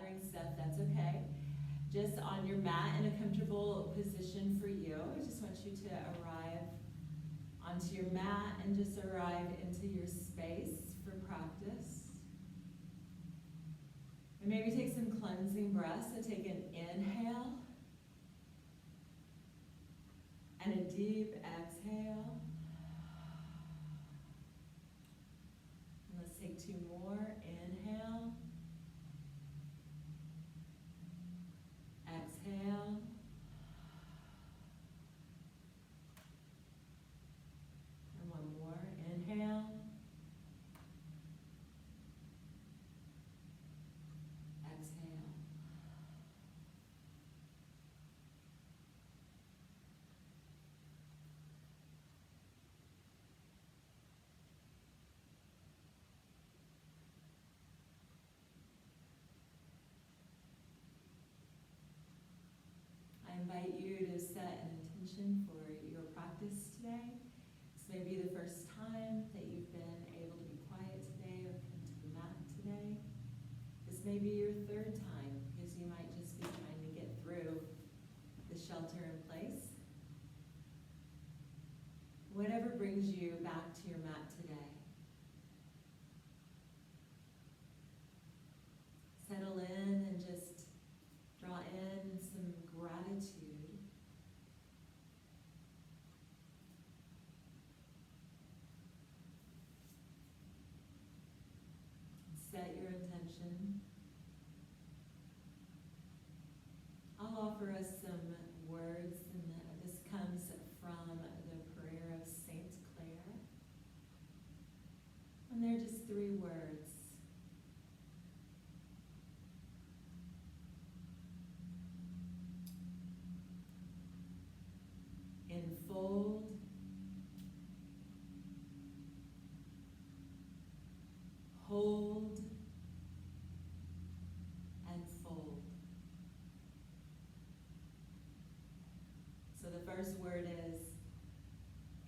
gathering stuff, that's okay. Just on your mat in a comfortable position for you. I just want you to arrive onto your mat and just arrive into your space for practice. And maybe take some cleansing breaths. So take an inhale and a deep exhale. And let's take 2 more. Inhale. Exhale. And 1 more. Inhale. Exhale. I invite you to set an intention for your practice today. This may be the first time that you've been able to be quiet today or come to the mat today. This may be your 3rd time because you might just be trying to get through the shelter in place. Whatever brings you back to your mat today. Settle in and just draw in some gratitude. Set your intention. I'll offer us some words, and this comes from the prayer of Saint Clare. And they're just 3 words. Enfold, hold, and fold. So the first word is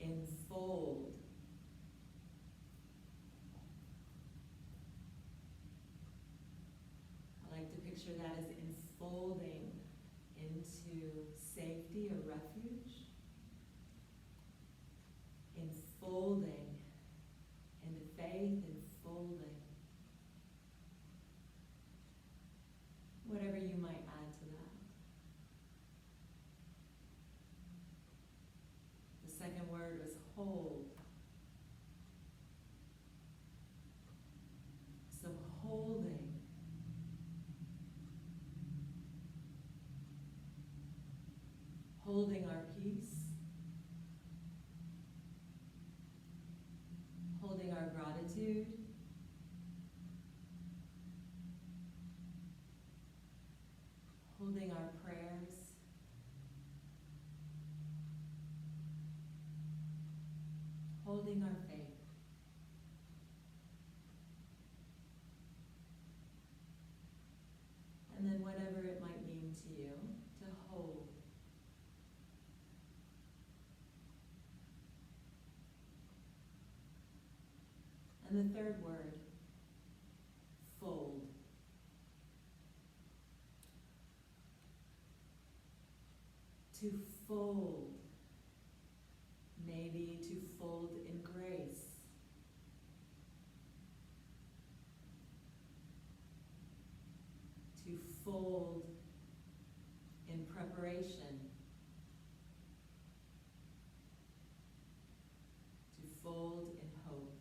enfold. I like to picture that as enfolding into safety or refuge. Enfolding into faith, enfolding. Whatever you might add to that. The second word was hold. So holding. Holding our peace. Holding our gratitude. Holding our prayers. Holding our faith. And then whatever it might mean to you to hold. And the third word, fold. To fold, maybe to fold in grace. To fold in preparation. To fold in hope.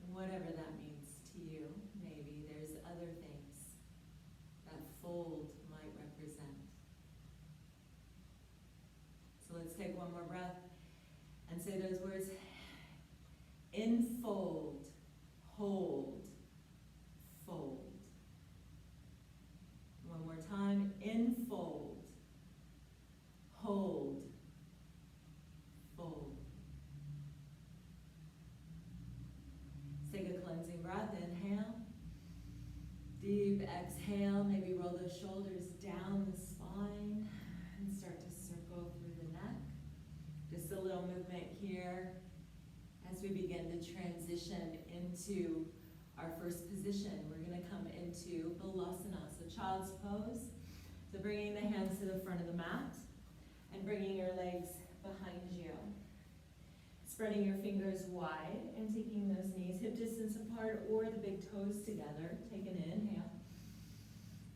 And whatever that means to you, maybe there's other things that fold might represent. So let's take 1 more breath and say those words. Enfold, hold, fold. 1 more time. Enfold, hold, fold. Let's take a cleansing breath. Inhale. Deep exhale. Maybe roll those shoulders down the spine and start to circle through the neck. Just a little movement here as we begin to transition into our first position. We're going to come into Balasana, so child's pose. So bringing the hands to the front of the mat and bringing your legs behind you. Spreading your fingers wide and taking those knees hip distance apart or the big toes together. Take an inhale.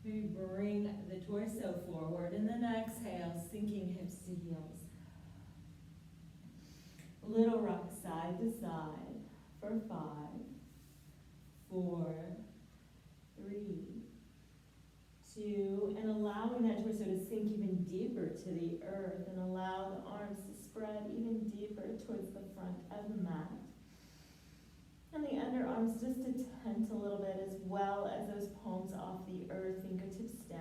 Maybe bring the torso forward and then exhale, sinking hips to heels. Little rock side to side for 5, 4, 3, 2, and allowing that torso to sink even deeper to the earth and allow the arms to spread even deeper towards the front of the mat. And the underarms just to tent a little bit as well as those palms off the earth, fingertips down.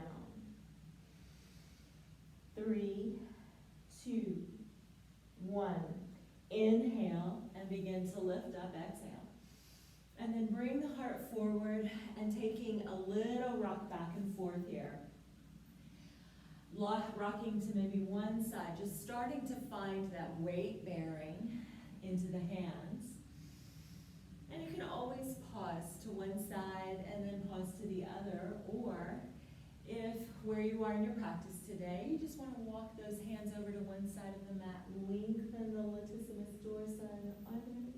3, 2, 1. Inhale and begin to lift up, exhale. And then bring the heart forward and taking a little rock back and forth here. Rocking to maybe one side, just starting to find that weight bearing into the hands. And you can always pause to one side and then pause to the other, or if where you are in your practice today, you just want to walk those hands over to one side of the mat, lengthen the latissimus dorsi and the other,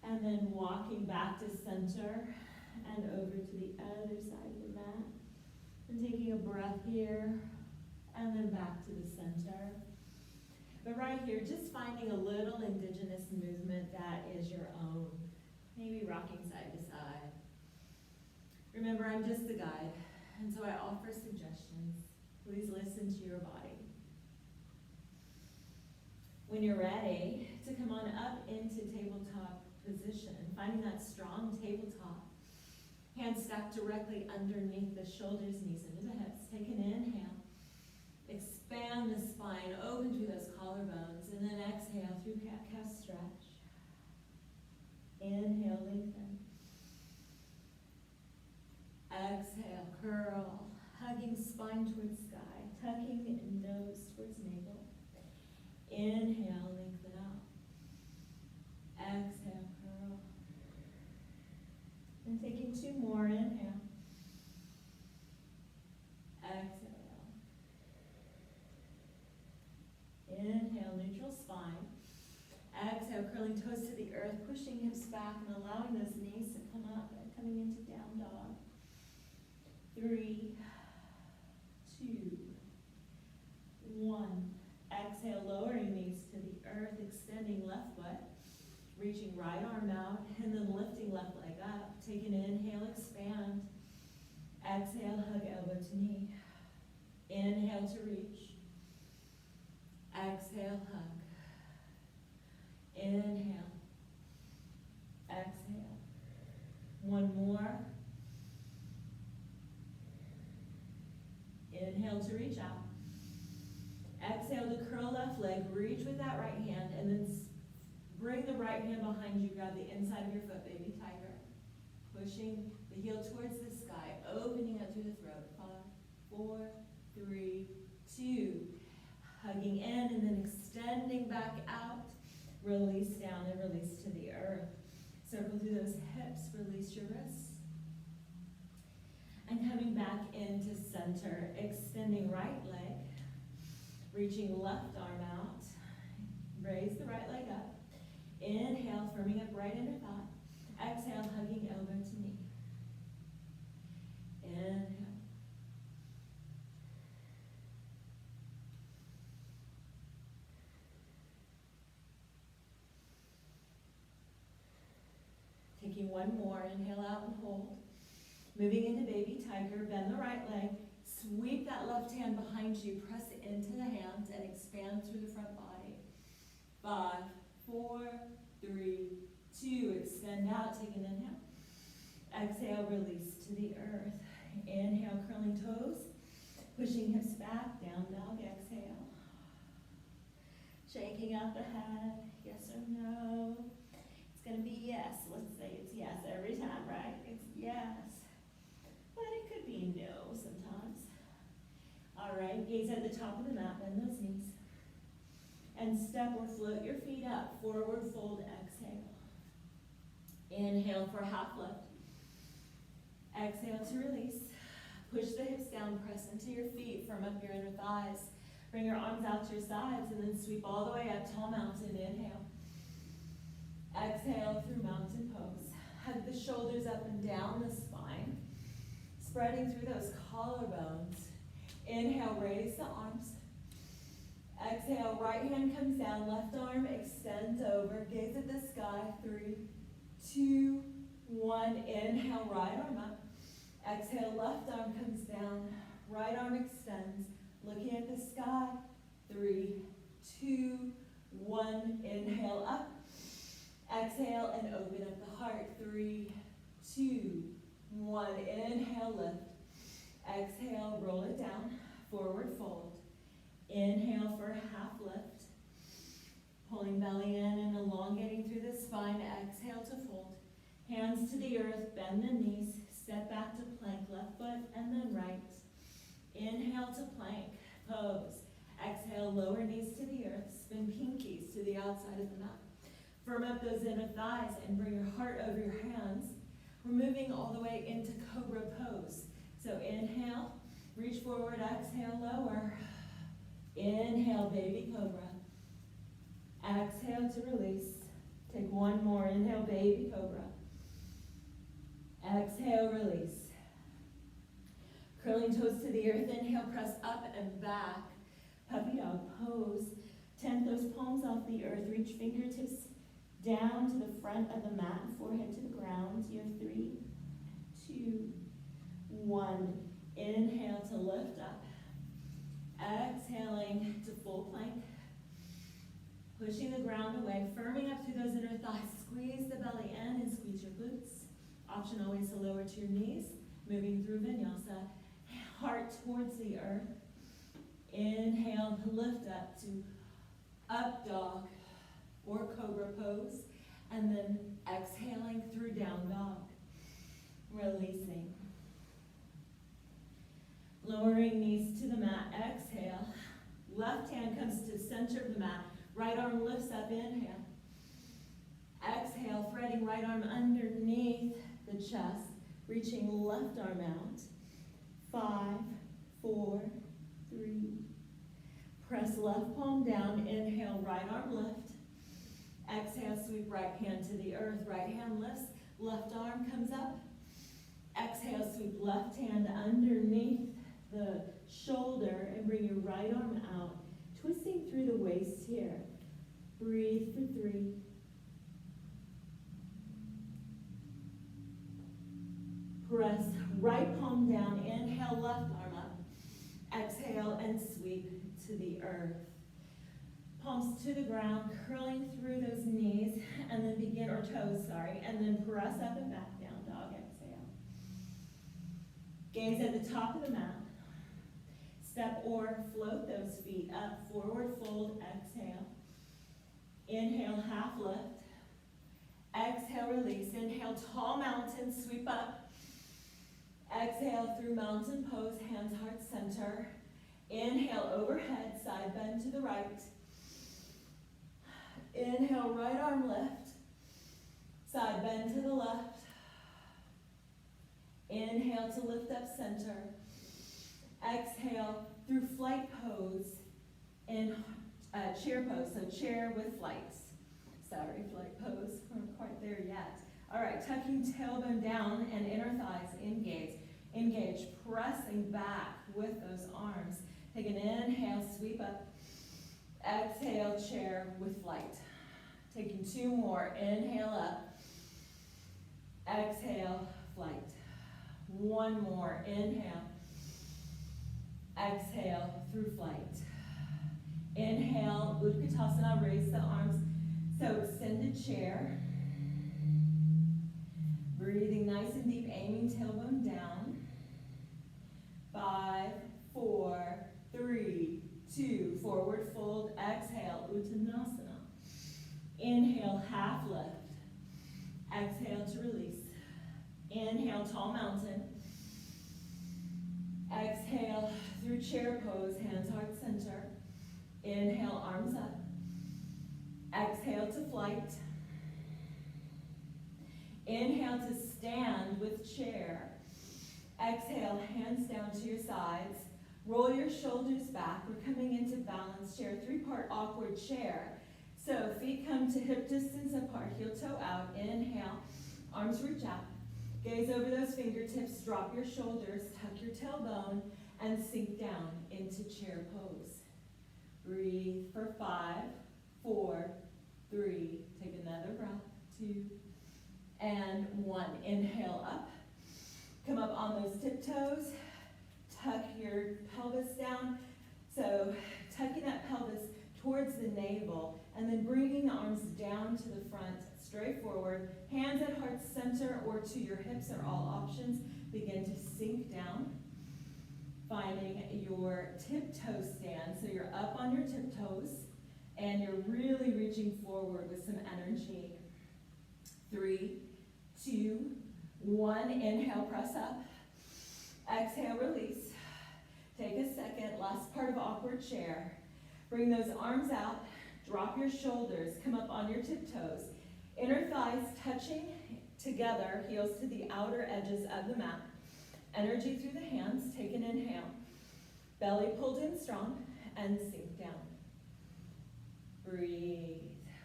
and then walking back to center and over to the other side of the mat, and taking a breath here, and then back to the center. But right here, just finding a little indigenous movement that is your own. Maybe rocking side to side. Remember, I'm just the guide, and so I offer suggestions. Please listen to your body. When you're ready to come on up into tabletop position, finding that strong tabletop. Hands stacked directly underneath the shoulders, knees into the hips. Take an inhale. Expand the spine, open through those collarbones, and then exhale through cat-cow stretch. Inhale, lengthen. Exhale, curl, hugging spine towards sky, tucking the nose towards navel. Inhale, lengthen up. Exhale, curl. And taking 2 more, inhale. Exhale. Inhale, neutral spine. Exhale, curling toes to the earth, pushing hips back and allowing those knees to come up and coming into down dog. 3, 2, 1. Exhale, lowering knees to the earth, extending left foot, reaching right arm out, and then lifting left leg up. Take an inhale, expand. Exhale, hug elbow to knee. Inhale to reach. Exhale, hug. Inhale. Exhale. 1 more. Inhale to reach out. Exhale to curl left leg, reach with that right hand, and then bring the right hand behind you, grab the inside of your foot, baby tiger. Pushing the heel towards the sky, opening up through the throat. 5, 4, 3, 2. Hugging in and then extending back out. Release down and release to the earth. Circle through those hips, release your wrists. And coming back into center, extending right leg. Reaching left arm out. Raise the right leg up. Inhale, firming up right inner thigh. Exhale, hugging elbow to knee. Inhale. Taking 1 more, inhale out and hold. Moving into baby tiger, bend the right leg. Sweep that left hand behind you, press into the hands and expand through the front body. 5, 4, 3, 2, extend out, take an inhale. Exhale, release to the earth. Inhale, curling toes, pushing hips back, down dog, exhale. Shaking out the head, yes or no. It's going to be yes. Let's say it's yes every time, right? It's yes. But it could be no sometimes. All right, gaze at the top of the mat, bend those knees. And step or float your feet up, forward fold, exhale. Inhale for half lift. Exhale to release. Push the hips down, press into your feet, firm up your inner thighs. Bring your arms out to your sides and then sweep all the way up, tall mountain. Inhale. Exhale through mountain pose. Hug the shoulders up and down the spine, spreading through those collarbones. Inhale, raise the arms. Exhale, right hand comes down, left arm extends over, gaze at the sky. 3, 2, 1. Inhale, right arm up. Exhale, left arm comes down, right arm extends, looking at the sky. 3, 2, 1. Inhale up. Exhale and open up the heart. 3, 2, 1. Inhale, lift. Exhale, roll it down. Forward fold. Inhale for half lift. Pulling belly in and elongating through the spine. Exhale to fold. Hands to the earth, bend the knees. Step back to plank, left foot and then right. Inhale to plank, pose. Exhale, lower knees to the earth. Spin pinkies to the outside of the mat. Firm up those inner thighs and bring your heart over your hands. We're moving all the way into cobra pose. So inhale, reach forward, exhale, lower. Inhale, baby cobra. Exhale to release. Take one more. Inhale, baby cobra. Exhale, release. Curling toes to the earth. Inhale, press up and back. Puppy dog pose. Tent those palms off the earth. Reach fingertips down to the front of the mat, forehead to the ground. Here, 3, 2, 1. Inhale to lift up. Exhaling to full plank. Pushing the ground away, firming up through those inner thighs. Squeeze the belly in and squeeze your glutes. Option always to lower to your knees. Moving through vinyasa. Heart towards the earth. Inhale to lift up to up dog or cobra pose. And then exhaling through down dog. Releasing. Lowering knees to the mat. Exhale. Left hand comes to center of the mat. Right arm lifts up. Inhale. Exhale, threading right arm underneath the chest. Reaching left arm out. 5, 4, 3. Press left palm down. Inhale, right arm lift. Exhale, sweep right hand to the earth. Right hand lifts. Left arm comes up. Exhale, sweep left hand underneath the shoulder and bring your right arm out. Twisting through the waist here. Breathe for 3. Press right palm down. Inhale, left arm up. Exhale and sweep to the earth. Palms to the ground, curling through those knees, and then begin, or toes, sorry, and then press up and back down, dog, exhale. Gaze at the top of the mat. Step or float those feet up, forward fold, exhale. Inhale, half lift. Exhale, release. Inhale, tall mountain, sweep up. Exhale through mountain pose, hands heart center. Inhale, overhead, side bend to the right. Inhale, right arm lift. Side bend to the left. Inhale to lift up center. Exhale through flight pose in chair pose, so chair with flights. Sorry, flight pose, we're not quite there yet. All right, tucking tailbone down and inner thighs engage. Engage, pressing back with those arms. Take an inhale, sweep up. Exhale, chair with flight. Taking 2 more, inhale up. Exhale, flight. 1 more, inhale. Exhale through flight. Inhale, Utkatasana, raise the arms. So extended chair. Breathing nice and deep, aiming tailbone down. 5, 4, 3, 2, forward fold, exhale, Uttanasana. Inhale, half lift. Exhale to release. Inhale, tall mountain. Exhale through chair pose, hands heart center. Inhale, arms up. Exhale to flight. Inhale to stand with chair. Exhale, hands down to your sides. Roll your shoulders back. We're coming into balanced chair, three-part awkward chair. So feet come to hip distance apart, heel toe out. Inhale, arms reach out. Gaze over those fingertips, drop your shoulders, tuck your tailbone, and sink down into chair pose. Breathe for 5, 4, 3. Take another breath. 2, and 1. Inhale up. Come up on those tiptoes. Tuck your pelvis down. So tucking that pelvis towards the navel, and then bringing the arms down to the front, straight forward. Hands at heart center or to your hips are all options. Begin to sink down, finding your tiptoe stand. So you're up on your tiptoes, and you're really reaching forward with some energy. 3, 2, 1. Inhale, press up. Exhale, release. Take a second, last part of awkward chair. Bring those arms out, drop your shoulders, come up on your tiptoes. Inner thighs touching together, heels to the outer edges of the mat. Energy through the hands, take an inhale. Belly pulled in strong, and sink down. Breathe,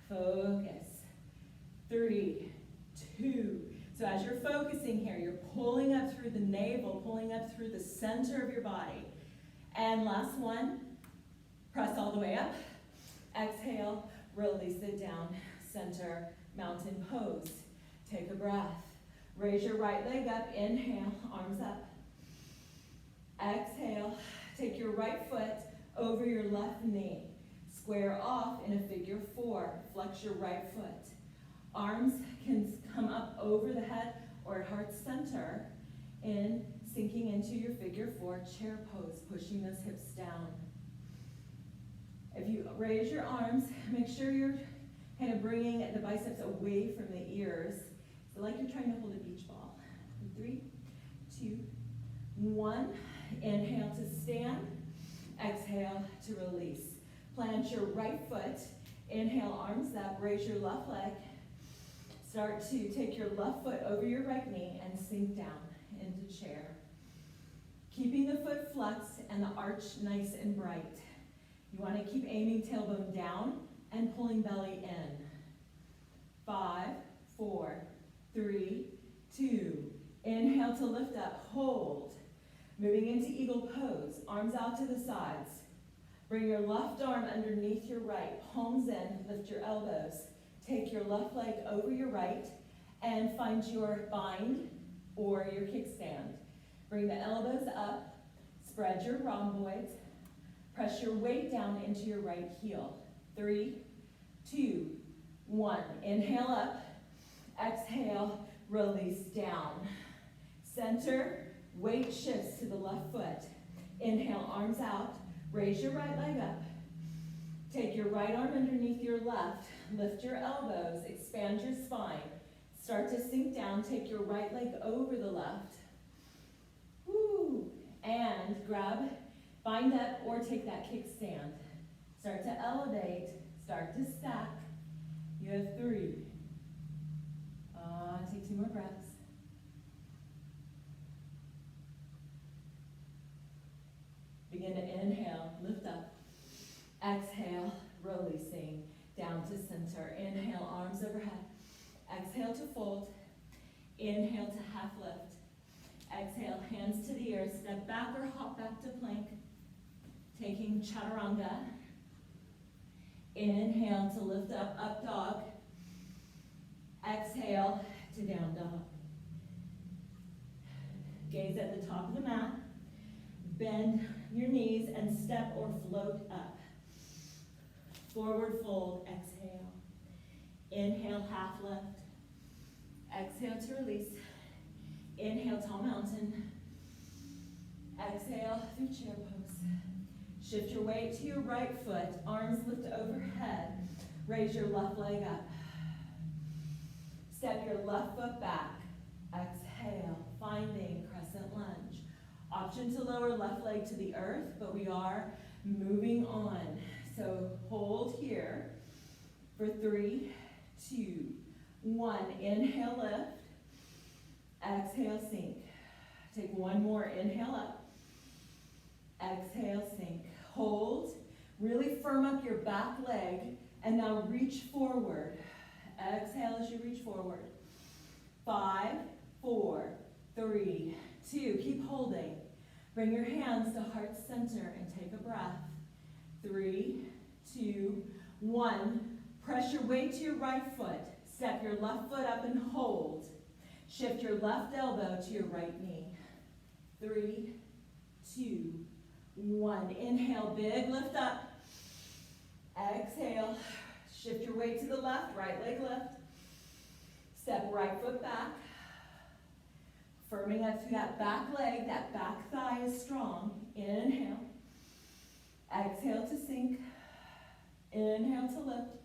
focus. 3, 2. So as you're focusing here, you're pulling up through the navel, pulling up through the center of your body. And last one, press all the way up. Exhale, release it down, center, mountain pose. Take a breath. Raise your right leg up, inhale, arms up. Exhale, take your right foot over your left knee. Square off in a figure 4, flex your right foot. Arms can come up over the head or at heart center in sinking into your figure 4 chair pose, pushing those hips down. If you raise your arms, make sure you're kind of bringing the biceps away from the ears. So like you're trying to hold a beach ball. 3, 2, 1. Inhale to stand. Exhale to release. Plant your right foot. Inhale, arms up. Raise your left leg. Start to take your left foot over your right knee and sink down into chair. Keeping the foot flexed and the arch nice and bright. You want to keep aiming tailbone down and pulling belly in. 5, 4, 3, 2. Inhale to lift up, hold. Moving into eagle pose, arms out to the sides. Bring your left arm underneath your right, palms in, lift your elbows. Take your left leg over your right and find your bind or your kickstand. Bring the elbows up, spread your rhomboids, press your weight down into your right heel. 3, 2, 1. Inhale up, exhale, release down. Center, weight shifts to the left foot. Inhale, arms out, raise your right leg up. Take your right arm underneath your left, lift your elbows, expand your spine. Start to sink down, take your right leg over the left. Woo. And grab, bind up, or take that kickstand. Start to elevate, start to stack. You have 3. Take 2 more breaths. Begin to inhale, lift up. Exhale, releasing down to center. Inhale, arms overhead. Exhale to fold. Inhale to half lift. Exhale, hands to the ears. Step back or hop back to plank. Taking chaturanga. Inhale to lift up, up dog. Exhale to down dog. Gaze at the top of the mat. Bend your knees and step or float up. Forward fold, exhale. Inhale, half lift. Exhale to release. Inhale, tall mountain. Exhale through chair pose. Shift your weight to your right foot. Arms lift overhead. Raise your left leg up. Step your left foot back. Exhale, finding crescent lunge. Option to lower left leg to the earth, but we are moving on. So hold here for 3, 2, 1. Inhale, lift. Exhale, sink. Take one more, inhale up. Exhale, sink. Hold. Really firm up your back leg, and now reach forward. Exhale as you reach forward. 5, 4, 3, 2. Keep holding. Bring your hands to heart center and take a breath. 3, 2, 1. Press your weight to your right foot. Step your left foot up and hold. Shift your left elbow to your right knee. 3, 2, 1. Inhale, big lift up. Exhale. Shift your weight to the left, right leg lift. Step right foot back. Firming up through that back leg, that back thigh is strong. Inhale. Exhale to sink. Inhale to lift.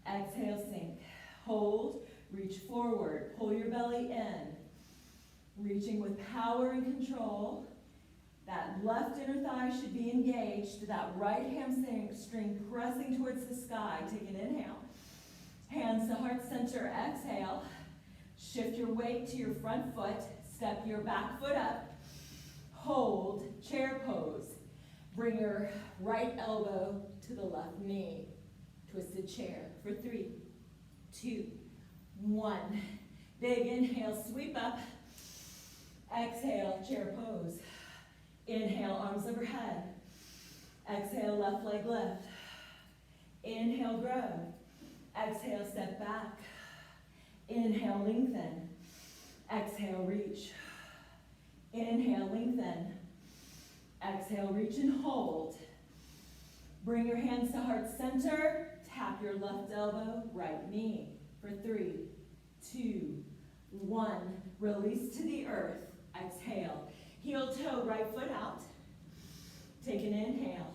Exhale, sink. Hold, reach forward, pull your belly in. Reaching with power and control. That left inner thigh should be engaged. That right hamstring pressing towards the sky. Take an inhale. Hands to heart center, exhale. Shift your weight to your front foot. Step your back foot up. Hold, chair pose. Bring your right elbow to the left knee. Twisted chair for 3, 2, 1. Big inhale, sweep up. Exhale, chair pose. Inhale, arms overhead. Exhale, left leg lift. Inhale, grow. Exhale, step back. Inhale, lengthen. Exhale, reach. Inhale, lengthen. Exhale, reach and hold. Bring your hands to heart center. Tap your left elbow, right knee for 3, 2, 1. Release to the earth. Exhale. Heel toe, right foot out. Take an inhale.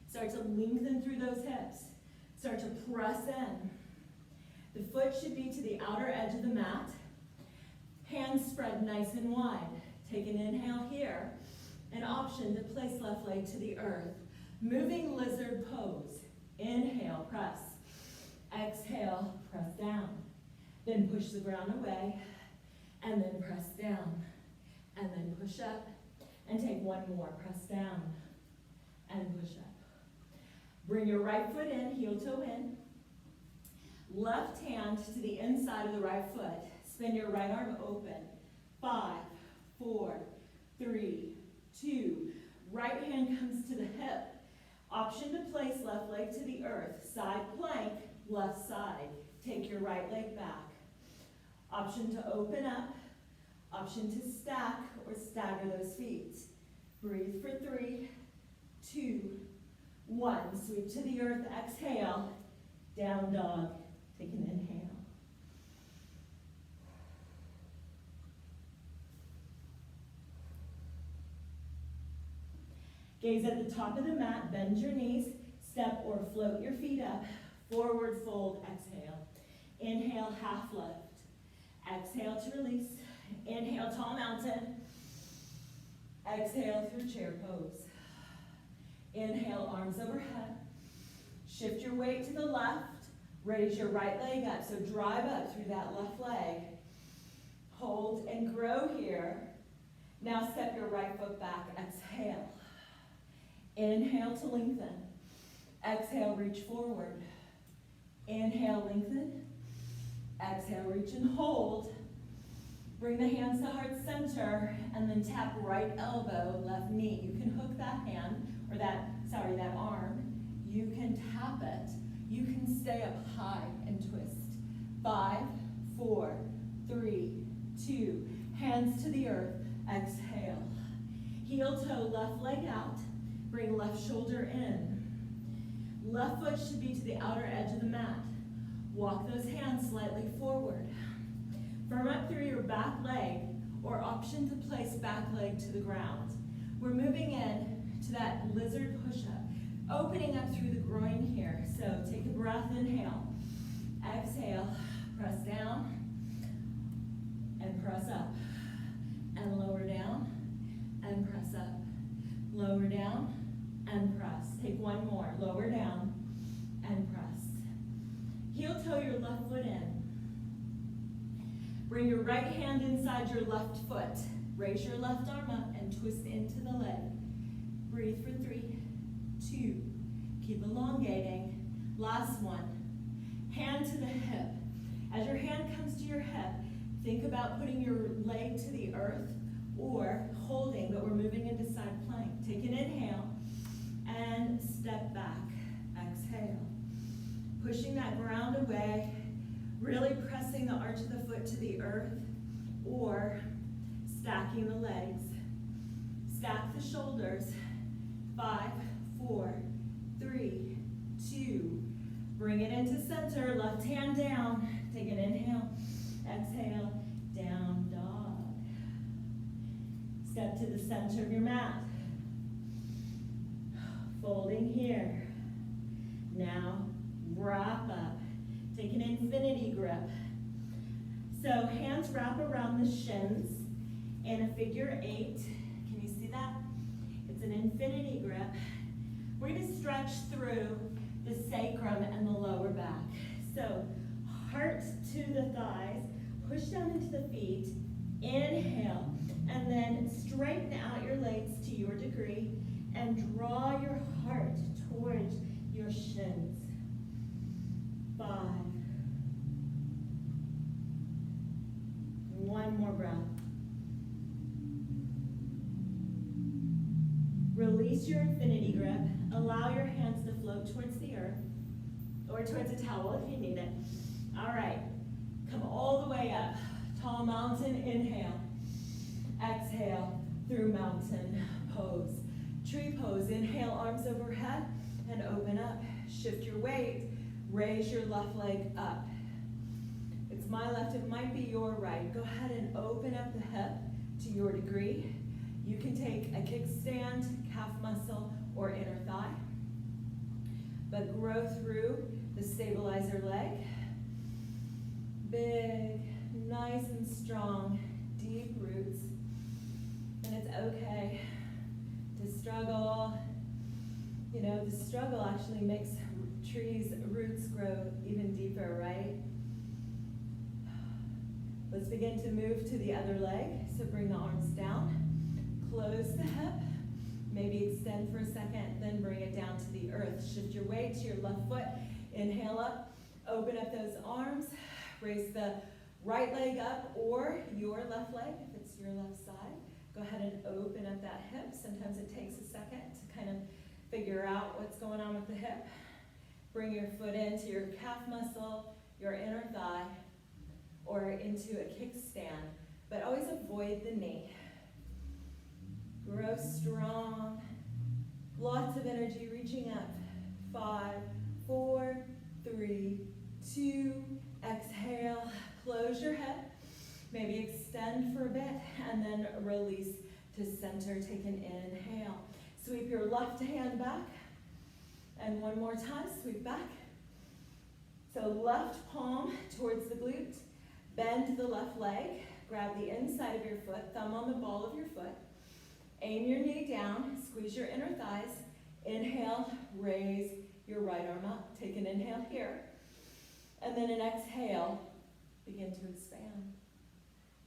Start to lengthen through those hips. Start to press in. The foot should be to the outer edge of the mat. Hands spread nice and wide. Take an inhale here. An option to place left leg to the earth. Moving lizard pose. Inhale, press. Exhale, press down. Then push the ground away. And then press down. And then push up. And take one more. Press down. And push up. Bring your right foot in, heel toe in. Left hand to the inside of the right foot. Spin your right arm open. 5, 4, 3, 2. Right hand comes to the hip. Option to place left leg to the earth. Side plank, left side. Take your right leg back. Option to open up. Option to stack or stagger those feet. Breathe for 3, 2, 1. Sweep to the earth, exhale. Down dog. Take an inhale. Gaze at the top of the mat, bend your knees, step or float your feet up, forward fold, exhale. Inhale, half lift. Exhale to release. Inhale, tall mountain. Exhale through chair pose. Inhale, arms overhead. Shift your weight to the left. Raise your right leg up, so drive up through that left leg. Hold and grow here. Now step your right foot back, exhale. Inhale to lengthen. Exhale, reach forward. Inhale, lengthen. Exhale, reach and hold. Bring the hands to heart center, and then tap right elbow, left knee. You can hook that hand, or that arm. You can tap it. You can stay up high and twist. 5, 4, 3, 2. Hands to the earth. Exhale. Heel toe, left leg out. Bring left shoulder in. Left foot should be to the outer edge of the mat. Walk those hands slightly forward. Firm up through your back leg, or option to place back leg to the ground. We're moving in to that lizard push-up, opening up through the groin here. So take a breath, inhale. Exhale, press down, and press up. And lower down, and press up. Lower down, and press. Take one more. Lower down, and press. Heel toe your left foot in. Bring your right hand inside your left foot. Raise your left arm up and twist into the leg. Breathe for 3, 2. Keep elongating. Last one. Hand to the hip. As your hand comes to your hip, think about putting your leg to the earth or holding, but we're moving into side plank. Take an inhale and step back. Exhale. Pushing that ground away, really pressing the arch of the foot to the earth or stacking the legs. Stack the shoulders. 5, 4, 3, 2. Bring it into center, left hand down. Take an inhale, exhale, down dog. Step to the center of your mat. Folding here. Now wrap up. Take an infinity grip. So hands wrap around the shins in a figure 8. Can you see that? It's an infinity grip. We're going to stretch through the sacrum and the lower back. So heart to the thighs, push down into the feet, inhale, and then straighten out your legs to your degree and draw your heart towards your shins. 5. One more breath. Release your infinity grip. Allow your hands to float towards the earth or towards a towel if you need it. All right, come all the way up. Tall mountain, inhale. Exhale through mountain pose. Tree pose, inhale, arms overhead and open up. Shift your weight, raise your left leg up. It's my left, it might be your right. Go ahead and open up the hip to your degree. You can take a kickstand, calf muscle, or inner thigh. But grow through the stabilizer leg. Big, nice and strong, deep roots. And it's okay to struggle. You know, the struggle actually makes trees' roots grow even deeper, right? Let's begin to move to the other leg. So bring the arms down. Close the hip, maybe extend for a second, then bring it down to the earth. Shift your weight to your left foot. Inhale up, open up those arms. Raise the right leg up or your left leg, if it's your left side. Go ahead and open up that hip. Sometimes it takes a second to kind of figure out what's going on with the hip. Bring your foot into your calf muscle, your inner thigh, or into a kickstand, but always avoid the knee. Grow strong. Lots of energy reaching up. 5, 4, 3, 2. Exhale. Close your hip. Maybe extend for a bit and then release to center. Take an inhale. Sweep your left hand back. And one more time, sweep back. So left palm towards the glute. Bend the left leg. Grab the inside of your foot, thumb on the ball of your foot. Aim your knee down, squeeze your inner thighs. Inhale, raise your right arm up. Take an inhale here. And then an exhale, begin to expand.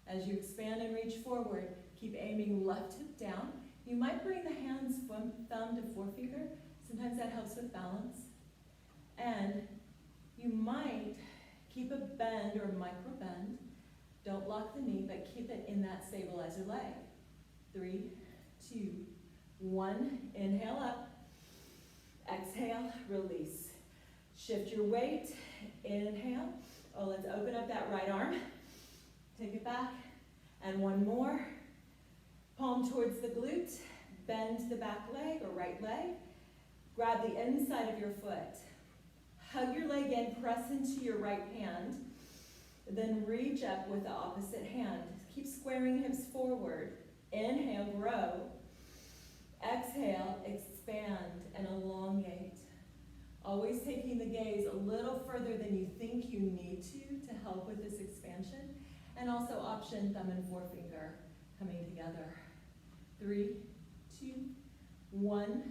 As you expand and reach forward, keep aiming left hip down. You might bring the hands from thumb to forefinger. Sometimes that helps with balance. And you might keep a bend or micro bend. Don't lock the knee, but keep it in that stabilizer leg. 3, 2, 1. Inhale up. Exhale, release. Shift your weight. Inhale. Oh, let's open up that right arm. Take it back. And one more. Palm towards the glute. Bend the back leg or right leg. Grab the inside of your foot. Hug your leg in, press into your right hand. Then reach up with the opposite hand. Keep squaring hips forward. Inhale, grow. Exhale, expand and elongate. Always taking the gaze a little further than you think you need to help with this expansion. And also option thumb and forefinger coming together. 3, 2, 1.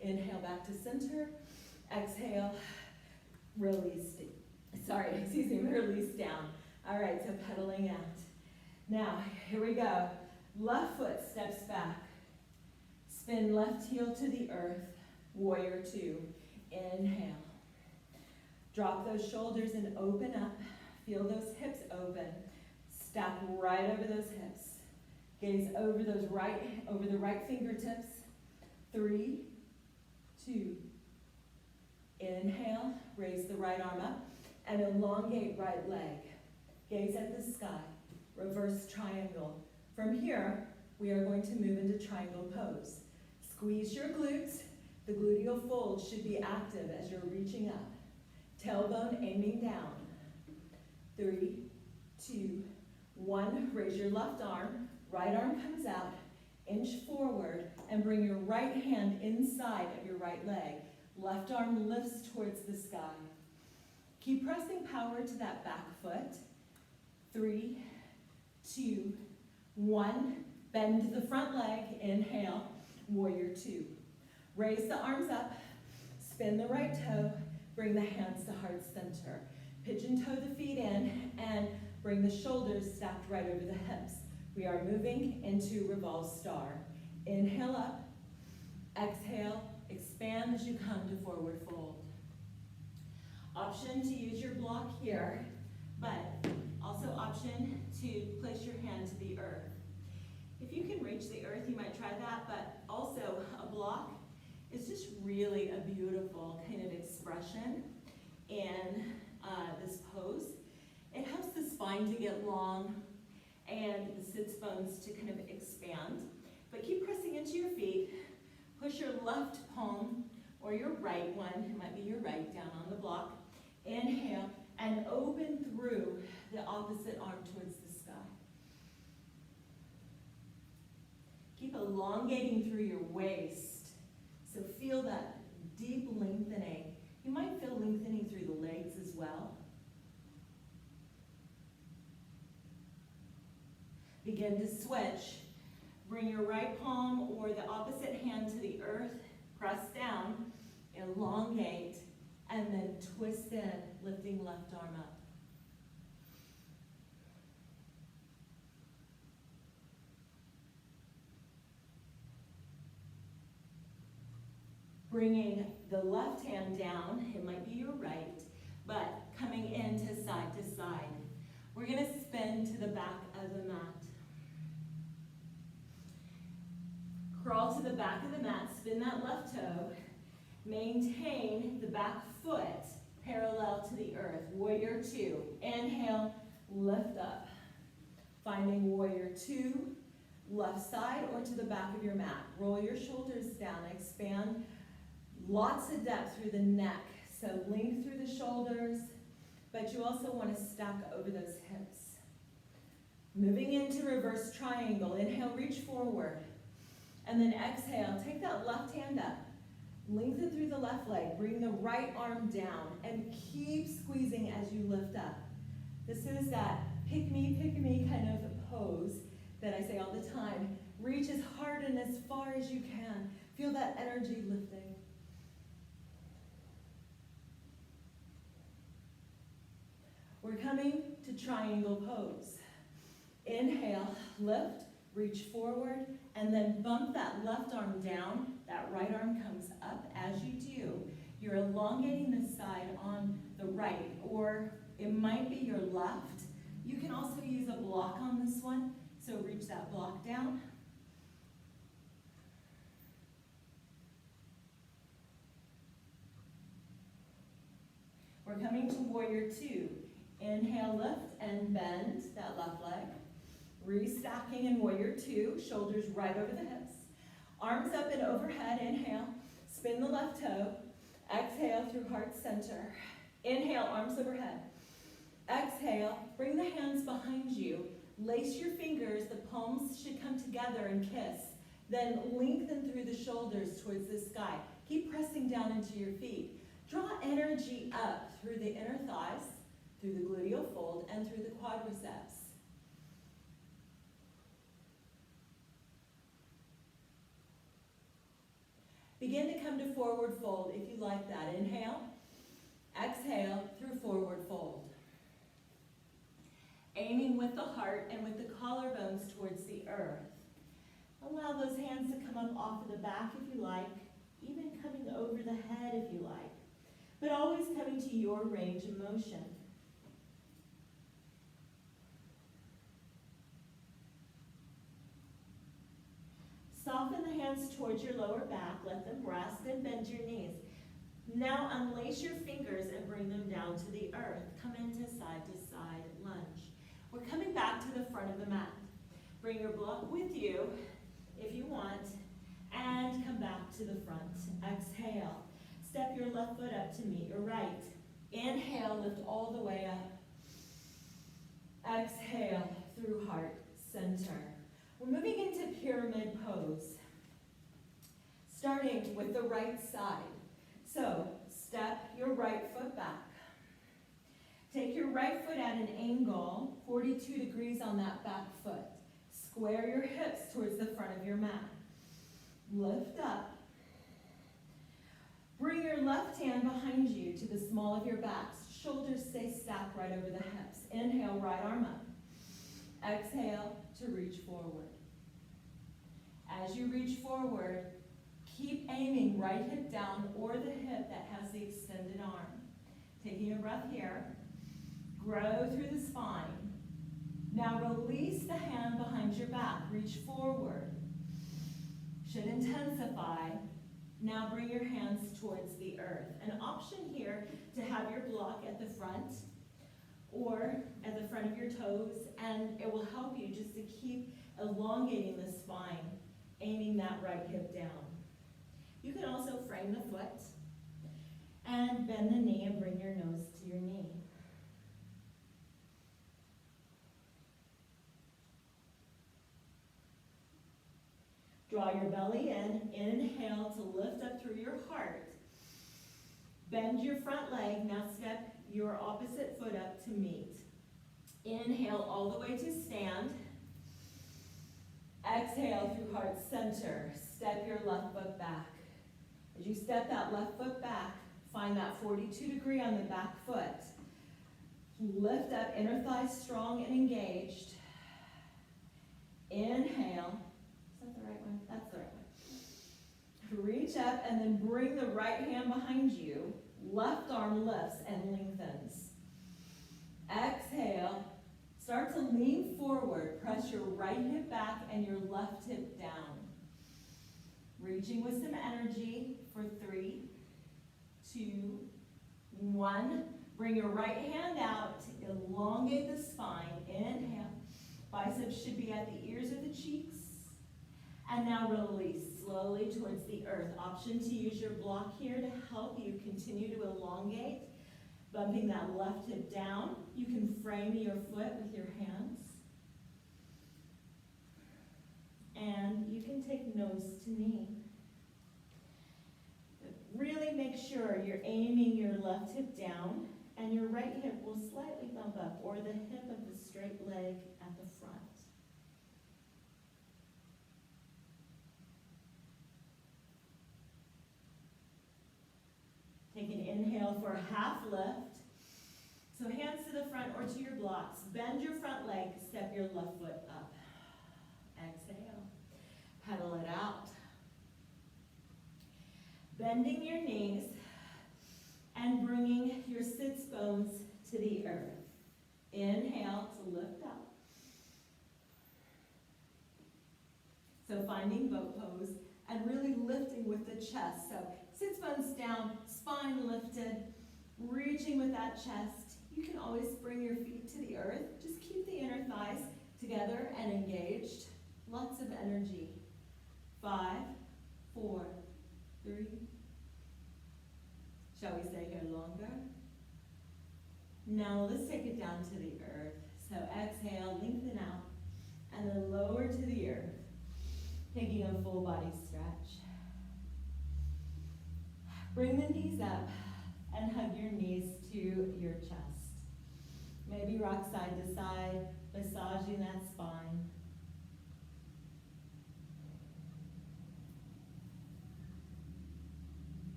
Inhale back to center. Exhale, release. Release down. All right, so pedaling out. Now, here we go. Left foot steps back. Spin left heel to the earth. Warrior two. Inhale. Drop those shoulders and open up. Feel those hips open. Stack right over those hips. Gaze over the right fingertips. 3, 2. Inhale, raise the right arm up and elongate right leg. Gaze at the sky. Reverse triangle. From here, we are going to move into triangle pose. Squeeze your glutes. The gluteal fold should be active as you're reaching up. Tailbone aiming down. 3, 2, 1. Raise your left arm. Right arm comes out. Inch forward and bring your right hand inside of your right leg. Left arm lifts towards the sky. Keep pressing power to that back foot. 3, 2, 1. Bend the front leg. Inhale. Warrior two. Raise the arms up. Spin the right toe. Bring the hands to heart center. Pigeon toe the feet in and bring the shoulders stacked right over the hips. We are moving into revolve star. Inhale up. Exhale. Expand as you come to forward fold. Option to use your block here, but also option to place your hand to the earth. If you can reach the earth, you might try that, but also a block is just really a beautiful kind of expression in this pose. It helps the spine to get long and the sits bones to kind of expand. But keep pressing into your feet. Push your left palm or your right one, it might be your right, down on the block. Inhale and open through the opposite arm towards the sky. Keep elongating through your waist. So feel that deep lengthening. You might feel lengthening through the legs as well. Begin to switch. Bring your right palm or the opposite hand to the earth. Press down, elongate, and then twist in, lifting left arm up. Bringing the left hand down, it might be your right, but coming into side to side. We're going to spin to the back of the mat. Crawl to the back of the mat, spin that left toe. Maintain the back foot parallel to the earth. Warrior two. Inhale, lift up. Finding warrior two, left side or to the back of your mat. Roll your shoulders down, expand. Lots of depth through the neck. So length through the shoulders, but you also want to stack over those hips. Moving into reverse triangle. Inhale, reach forward. And then exhale, take that left hand up. Lengthen through the left leg. Bring the right arm down and keep squeezing as you lift up. This is that pick me kind of pose that I say all the time. Reach as hard and as far as you can. Feel that energy lifting. We're coming to triangle pose. Inhale, lift, reach forward, and then bump that left arm down. That right arm comes up. As you do, you're elongating the side on the right, or it might be your left. You can also use a block on this one, so reach that block down. We're coming to warrior two. Inhale, lift, and bend that left leg. Restacking in warrior two, shoulders right over the hips. Arms up and overhead, inhale. Spin the left toe. Exhale through heart center. Inhale, arms overhead. Exhale, bring the hands behind you. Lace your fingers, the palms should come together and kiss. Then lengthen through the shoulders towards the sky. Keep pressing down into your feet. Draw energy up through the inner thighs, through the gluteal fold, and through the quadriceps. Begin to come to forward fold if you like that. Inhale, exhale through forward fold. aiming with the heart and with the collarbones towards the earth. Allow those hands to come up off of the back if you like, even coming over the head if you like, but always coming to your range of motion. Soften the hands towards your lower back, let them rest, and bend your knees. Now unlace your fingers and bring them down to the earth. Come into side lunge. We're coming back to the front of the mat. Bring your block with you if you want, and come back to the front. Exhale. Step your left foot up to meet your right. Inhale, lift all the way up. Exhale through heart center. We're moving into pyramid pose, starting with the right side. So step your right foot back. Take your right foot at an angle, 42 degrees on that back foot. Square your hips towards the front of your mat. Lift up. Bring your left hand behind you to the small of your back. Shoulders stay stacked right over the hips. Inhale, right arm up. Exhale to reach forward. As you reach forward, keep aiming right hip down or the hip that has the extended arm. Taking a breath here. Grow through the spine. Now release the hand behind your back. Reach forward. Should intensify. Now bring your hands towards the earth. An option here to have your block at the front or at the front of your toes, and it will help you just to keep elongating the spine, aiming that right hip down. You can also frame the foot and bend the knee and bring your nose to your knee. Draw your belly in. Inhale to lift up through your heart. Bend your front leg. Now step your opposite foot up to meet. Inhale all the way to stand. Exhale through heart center. Step your left foot back. As you step that left foot back, find that 42 degree on the back foot. Lift up, inner thighs strong and engaged. Inhale. Is that the right one? That's the right one. Reach up and then bring the right hand behind you. Left arm lifts and lengthens. Exhale. Start to lean forward. Press your right hip back and your left hip down. Reaching with some energy for 3, 2, 1. Bring your right hand out. Elongate the spine. Inhale. Biceps should be at the ears of the cheeks. And now release slowly towards the earth. Option to use your block here to help you continue to elongate. Bumping that left hip down. You can frame your foot with your hands. And you can take nose to knee. But really make sure you're aiming your left hip down and your right hip will slightly bump up, or the hip of the straight leg at the front. Take an inhale for a half lift. So hands to the front or to your blocks. Bend your front leg, step your left foot up. Exhale. Pedal it out. Bending your knees and bringing your sits bones to the earth. Inhale to lift up. So finding boat pose and really lifting with the chest. So sits bones down, spine lifted, reaching with that chest. You can always bring your feet to the earth. Just keep the inner thighs together and engaged. Lots of energy. 5, 4, 3. Shall we stay here longer? Now let's take it down to the earth. So exhale, lengthen out, and then lower to the earth. Taking a full body stretch. Bring the knees up and hug your knees to your chest. Maybe rock side to side, massaging that spine.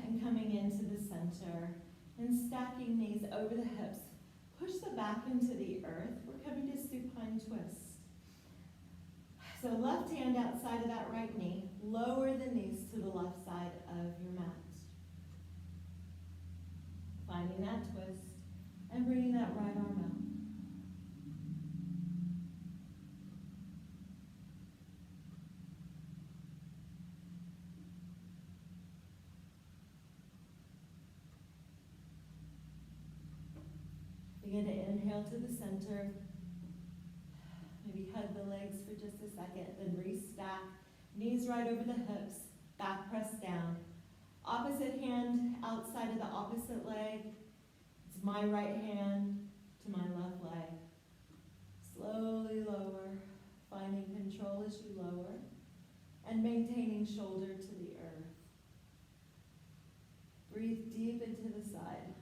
And coming into the center. center and stacking knees over the hips. Push the back into the earth. We're coming to supine twist. So left hand outside of that right knee. Lower the knees to the left side of your mat. Finding that twist and bringing that right arm out. Begin to inhale to the center. Maybe hug the legs for just a second, then restack. Knees right over the hips, back pressed down. Opposite hand outside of the opposite leg. It's my right hand to my left leg. Slowly lower, finding control as you lower, and maintaining shoulder to the earth. Breathe deep into the side.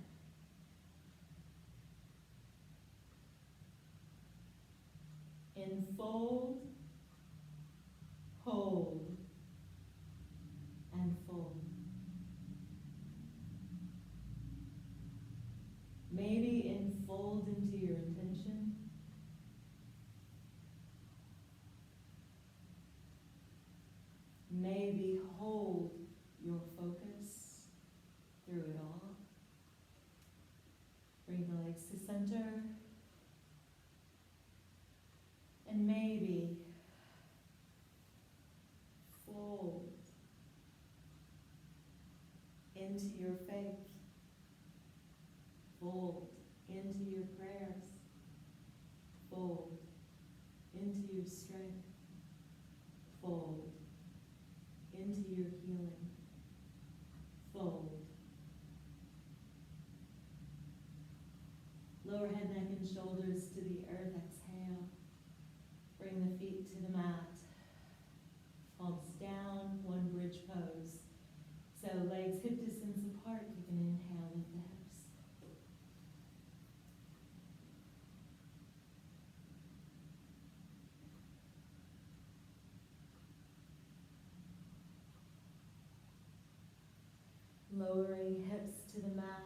Fold, hold, and fold. Maybe enfold into your intention. Maybe hold your focus through it all. Bring the legs to center. And maybe fold into your faith. Fold into your prayers. Fold into your strength. Fold into your healing. Fold. Lower head, neck, and shoulders to the earth. Exhale. Bring the feet to the mat. Palms down, one bridge pose. So legs hip distance apart. You can inhale with the hips. Lowering hips to the mat.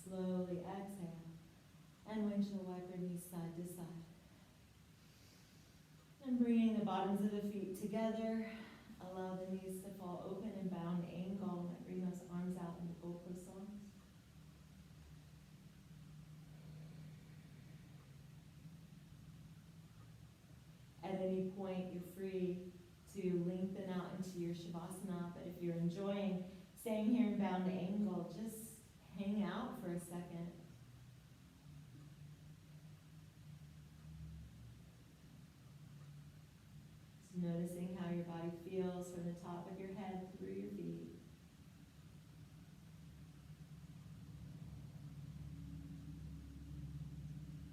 Slowly exhale. And windshield wiper knees side to side. And bringing the bottoms of the feet together. Allow the knees to fall open in bound angle. And bring those arms out into goalpost arms. At any point, you're free to lengthen out into your Shavasana. But if you're enjoying staying here in bound angle, just hang out for a second. Noticing how your body feels from the top of your head through your feet.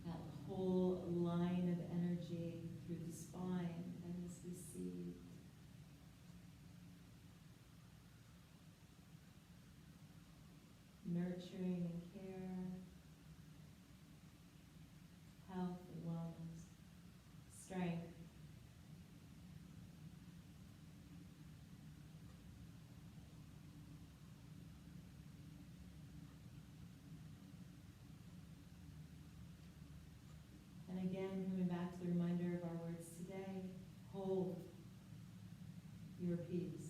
That whole line of energy through the spine that is received. Nurturing and care. Health and wellness. Strength. Again, coming back to the reminder of our words today, hold your peace.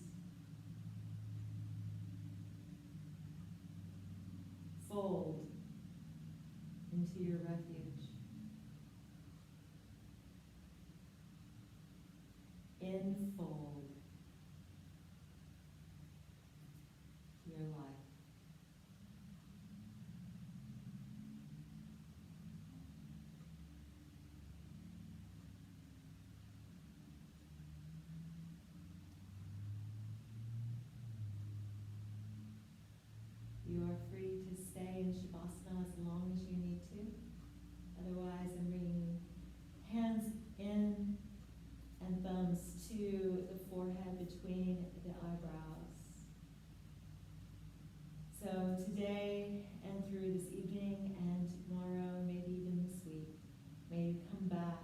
Fold into your refuge. Enfold your life. You are free to stay in Shavasana as long as you need to. Otherwise, I'm bringing hands in and thumbs to the forehead between the eyebrows. So today and through this evening and tomorrow, maybe even this week, may you come back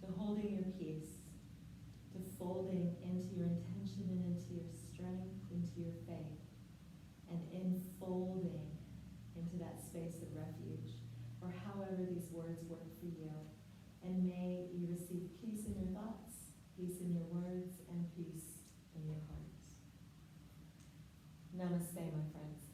to holding your peace, to folding into your intention and into your strength, into your faith. space of refuge, or however these words work for you. And may you receive peace in your thoughts, peace in your words, and peace in your hearts. Namaste, my friends.